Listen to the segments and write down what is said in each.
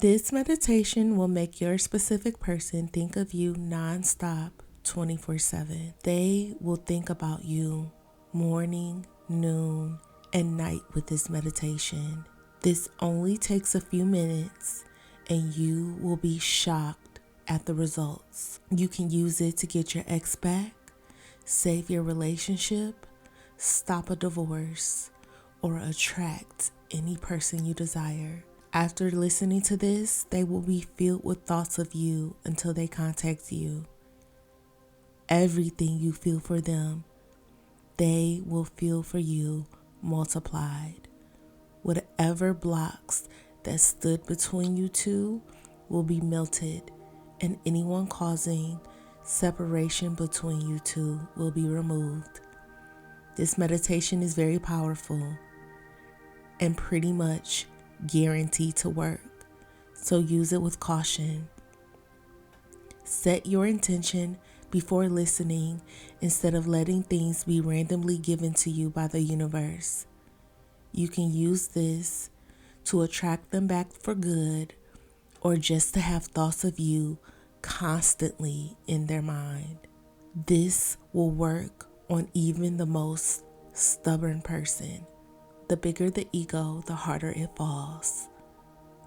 This meditation will make your specific person think of you nonstop 24/7. They will think about you morning, noon, and night with this meditation. This only takes a few minutes and you will be shocked at the results. You can use it to get your ex back, save your relationship, stop a divorce, or attract any person you desire. After listening to this, they will be filled with thoughts of you until they contact you. Everything you feel for them, they will feel for you multiplied. Whatever blocks that stood between you two will be melted, and anyone causing separation between you two will be removed. This meditation is very powerful and pretty much guaranteed to work, so use it with caution. Set your intention before listening instead of letting things be randomly given to you by the universe. You can use this to attract them back for good or just to have thoughts of you constantly in their mind. This will work on even the most stubborn person. The bigger the ego, the harder it falls.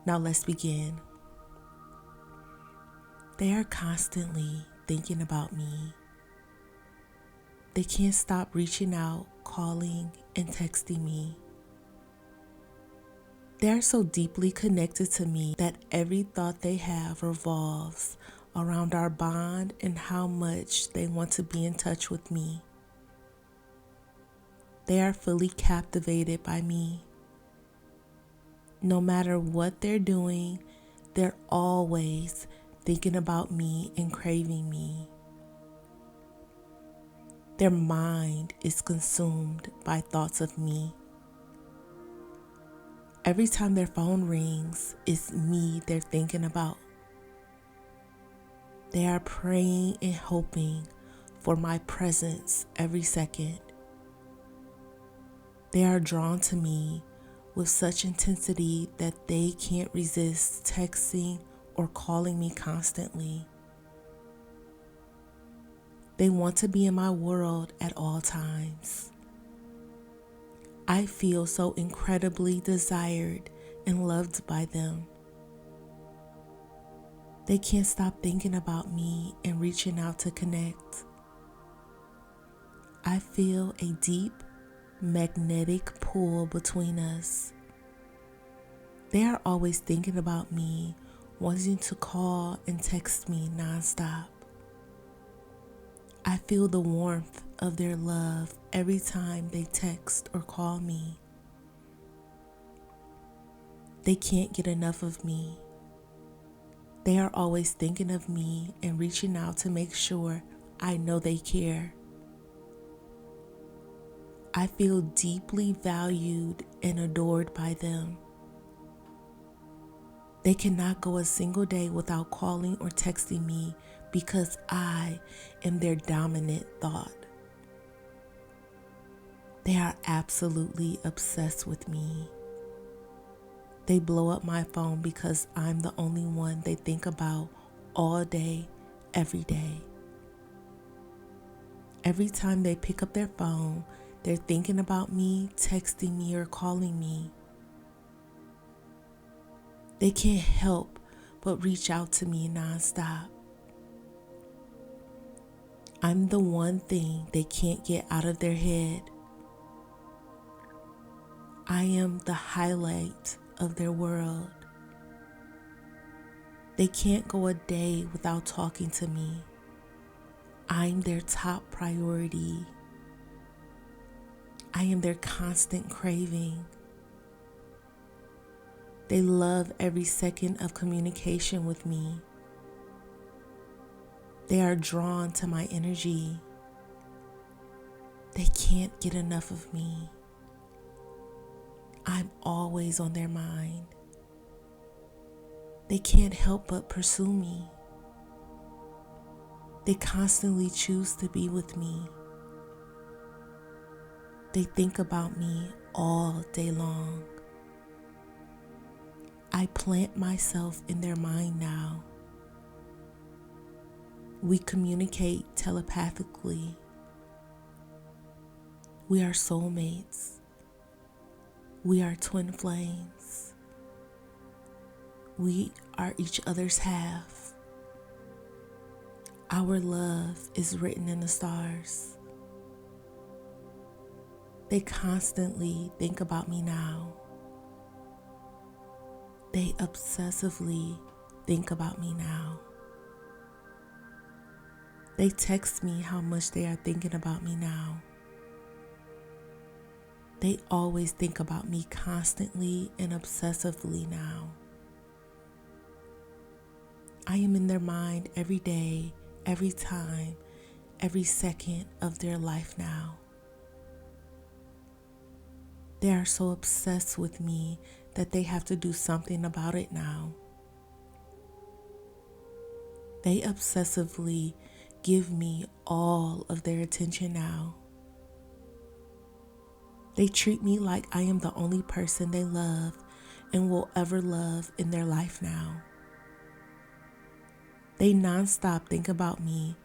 Now let's begin. They are constantly thinking about me. They can't stop reaching out, calling, and texting me. They are so deeply connected to me that every thought they have revolves around our bond and how much they want to be in touch with me. They are fully captivated by me. No matter what they're doing, they're always thinking about me and craving me. Their mind is consumed by thoughts of me. Every time their phone rings, it's me they're thinking about. They are praying and hoping for my presence every second. They are drawn to me with such intensity that they can't resist texting or calling me constantly. They want to be in my world at all times. I feel so incredibly desired and loved by them. They can't stop thinking about me and reaching out to connect. I feel a deep magnetic pull between us. They are always thinking about me, wanting to call and text me nonstop. I feel the warmth of their love every time they text or call me. They can't get enough of me. They are always thinking of me and reaching out to make sure I know they care. I feel deeply valued and adored by them. They cannot go a single day without calling or texting me because I am their dominant thought. They are absolutely obsessed with me. They blow up my phone because I'm the only one they think about all day, every day. Every time they pick up their phone, they're thinking about me, texting me, or calling me. They can't help but reach out to me nonstop. I'm the one thing they can't get out of their head. I am the highlight of their world. They can't go a day without talking to me. I'm their top priority. I am their constant craving. They love every second of communication with me. They are drawn to my energy. They can't get enough of me. I'm always on their mind. They can't help but pursue me. They constantly choose to be with me. They think about me all day long. I plant myself in their mind now. We communicate telepathically. We are soulmates. We are twin flames. We are each other's half. Our love is written in the stars. They constantly think about me now. They obsessively think about me now. They text me how much they are thinking about me now. They always think about me constantly and obsessively now. I am in their mind every day, every time, every second of their life now. They are so obsessed with me that they have to do something about it now. They obsessively give me all of their attention now. They treat me like I am the only person they love and will ever love in their life now. They nonstop think about me,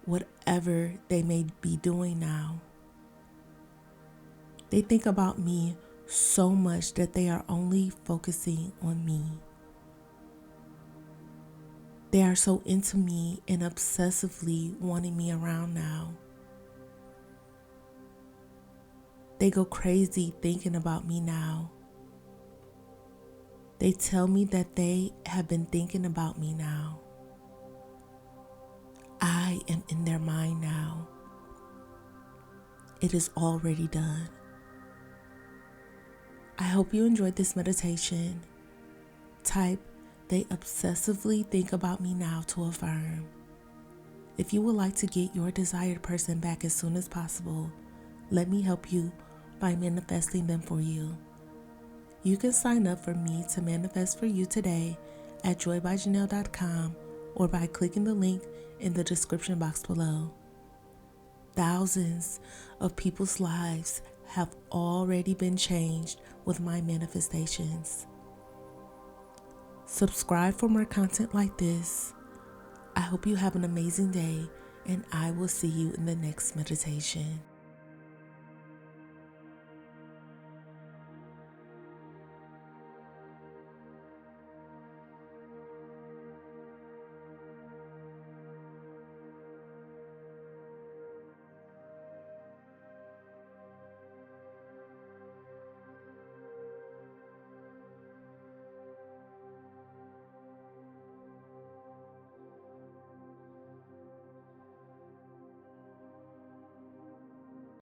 whatever they may be doing now. They think about me so much that they are only focusing on me. They are so into me and obsessively wanting me around now. They go crazy thinking about me now. They tell me that they have been thinking about me now. I am in their mind now. It is already done. I hope you enjoyed this meditation. Type, "They obsessively think about me now" to affirm. If you would like to get your desired person back as soon as possible, let me help you by manifesting them for you. You can sign up for me to manifest for you today at joybyjanell.com or by clicking the link in the description box below. Thousands of people's lives have already been changed with my manifestations. Subscribe for more content like this. I hope you have an amazing day, and I will see you in the next meditation.